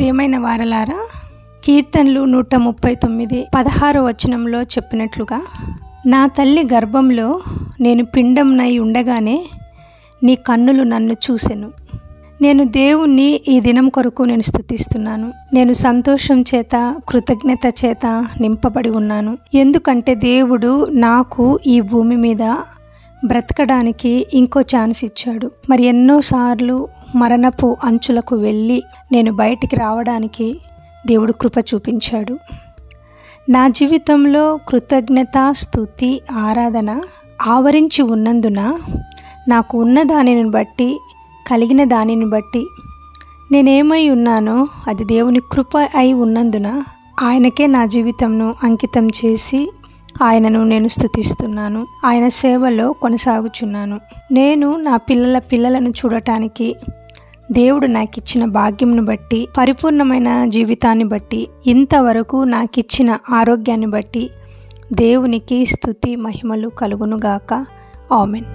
ప్రియమైన వారలారా, కీర్తనలు 139 16వ వచనంలో చెప్పినట్లుగా, నా తల్లి గర్భంలో నేను పిండంనై ఉండగానే నీ కన్నులు నన్ను చూసెను. నేను దేవుణ్ణి ఈ దినం కొరకు నేను స్తుతిస్తున్నాను. నేను సంతోషం చేత, కృతజ్ఞత చేత నింపబడి ఉన్నాను. ఎందుకంటే దేవుడు నాకు ఈ భూమి మీద బ్రతకడానికి ఇంకో ఛాన్స్ ఇచ్చాడు. మరి ఎన్నోసార్లు మరణపు అంచులకు వెళ్ళి నేను బయటికి రావడానికి దేవుడు కృప చూపించాడు. నా జీవితంలో కృతజ్ఞత, స్తుతి, ఆరాధన ఆవరించి ఉన్నందున నాకు ఉన్న దానిని బట్టి, కలిగిన దానిని బట్టి నేనేమై ఉన్నానో అది దేవుని కృప అయి ఉన్నందున ఆయనకే నా జీవితంను అంకితం చేసి ఆయనను నేను స్తుతిస్తున్నాను. ఆయన సేవలో కొనసాగుచున్నాను. నేను నా పిల్లలను చూడటానికి దేవుడు నాకు ఇచ్చిన భాగ్యంను బట్టి, పరిపూర్ణమైన జీవితాన్ని బట్టి, ఇంతవరకు నాకు ఇచ్చిన ఆరోగ్యాన్ని బట్టి దేవునికి స్తుతి మహిమలు కలుగునుగాక. ఆమెన్.